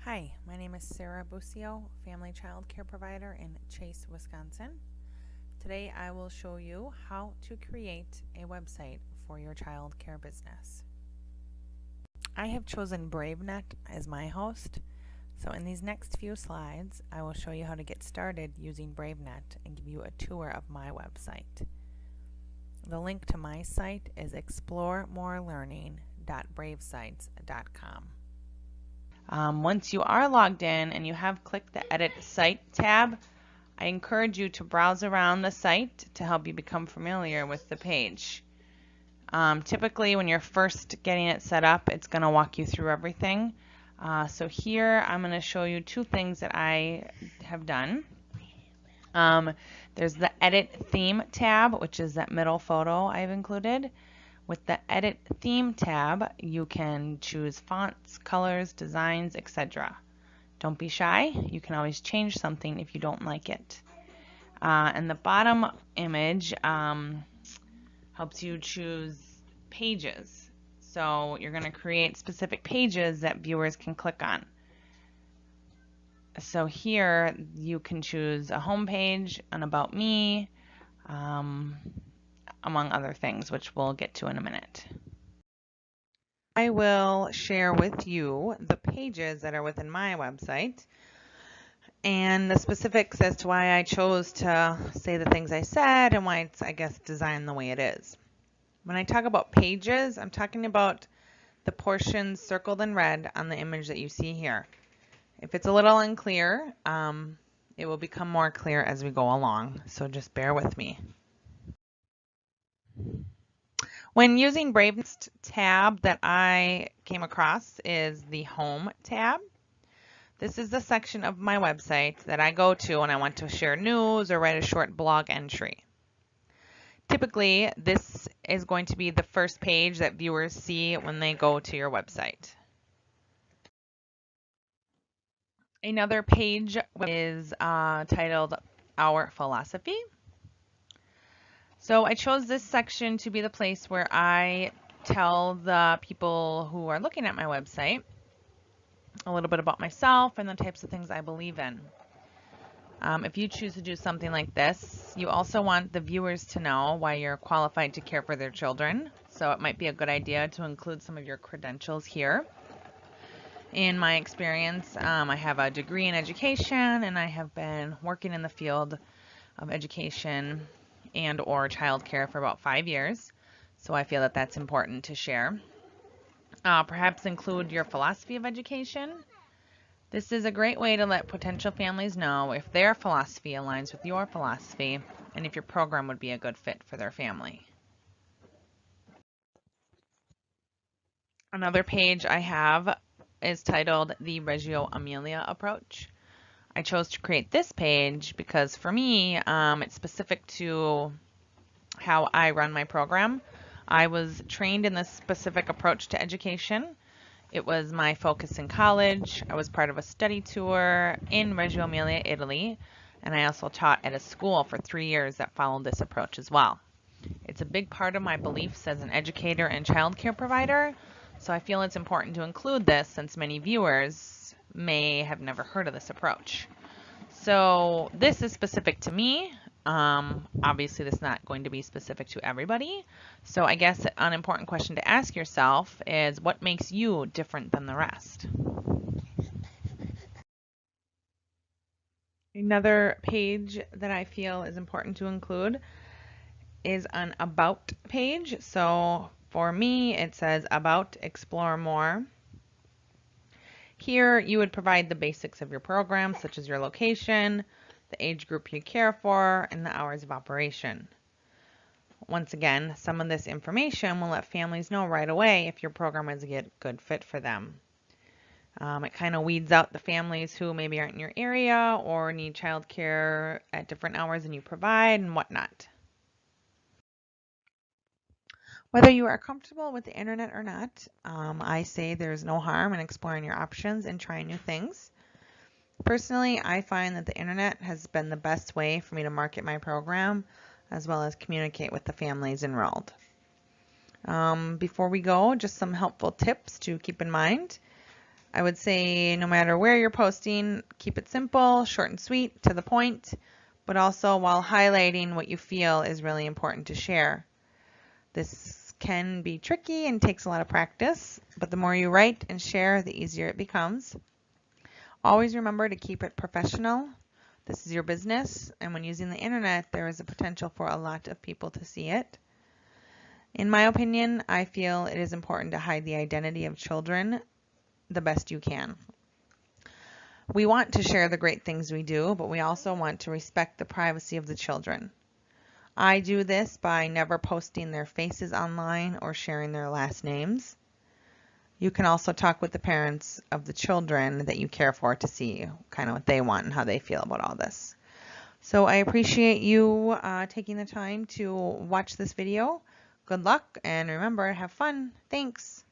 Hi, my name is Sarah Busio, Family Child Care Provider in Chase, Wisconsin. Today I will show you how to create a website for your child care business. I have chosen BraveNet as my host, so in these next few slides I will show you how to get started using BraveNet and give you a tour of my website. The link to my site is exploremorelearning.bravesites.com. Once you are logged in and you have clicked the Edit Site tab, I encourage you to browse around the site to help you become familiar with the page. Typically, when you're first getting it set up, it's going to walk you through everything. So here I'm going to show you two things that I have done. There's the Edit Theme tab, which is that middle photo I've included. With the Edit Theme tab, you can choose fonts, colors, designs, etc. Don't be shy. You can always change something if you don't like it. And the bottom image helps you choose pages. So you're going to create specific pages that viewers can click on. So here you can choose a home page, an About Me, among other things, which we'll get to in a minute. I will share with you the pages that are within my website and the specifics as to why I chose to say the things I said and why it's, I guess, designed the way it is. When I talk about pages, I'm talking about the portions circled in red on the image that you see here. If it's a little unclear, it will become more clear as we go along, so just bear with me. When using BraveNet, tab that I came across is the Home tab. This is the section of my website that I go to when I want to share news or write a short blog entry. Typically, this is going to be the first page that viewers see when they go to your website. Another page is titled Our Philosophy. So I chose this section to be the place where I tell the people who are looking at my website a little bit about myself and the types of things I believe in. If you choose to do something like this, you also want the viewers to know why you're qualified to care for their children. So it might be a good idea to include some of your credentials here. In my experience, I have a degree in education and I have been working in the field of education and or childcare for about 5 years. So I feel that that's important to share. Perhaps include your philosophy of education. This is a great way to let potential families know if their philosophy aligns with your philosophy and if your program would be a good fit for their family. Another page I have is titled the Reggio Emilia Approach. I chose to create this page because for me, it's specific to how I run my program. I was trained in this specific approach to education. It was my focus in college. I was part of a study tour in Reggio Emilia, Italy, and I also taught at a school for 3 years that followed this approach as well. It's a big part of my beliefs as an educator and child care provider, so I feel it's important to include this since many viewers may have never heard of this approach. So this is specific to me. Obviously, this is not going to be specific to everybody. So I guess an important question to ask yourself is what makes you different than the rest? Another page that I feel is important to include is an About page. So for me, it says About, Explore More. Here, you would provide the basics of your program, such as your location, the age group you care for, and the hours of operation. Once again, some of this information will let families know right away if your program is a good fit for them. It kind of weeds out the families who maybe aren't in your area or need childcare at different hours than you provide and whatnot. Whether you are comfortable with the internet or not, I say there's no harm in exploring your options and trying new things. Personally, I find that the internet has been the best way for me to market my program as well as communicate with the families enrolled. Before we go, just some helpful tips to keep in mind. I would say no matter where you're posting, keep it simple, short and sweet, to the point, but also while highlighting what you feel is really important to share. This can be tricky and takes a lot of practice, but the more you write and share, the easier it becomes. Always remember to keep it professional. This is your business, and when using the internet, there is a potential for a lot of people to see it. In my opinion, I feel it is important to hide the identity of children the best you can. We want to share the great things we do, but we also want to respect the privacy of the children. I do this by never posting their faces online or sharing their last names. You can also talk with the parents of the children that you care for to see kind of what they want and how they feel about all this. So I appreciate you taking the time to watch this video. Good luck, and remember, have fun. Thanks.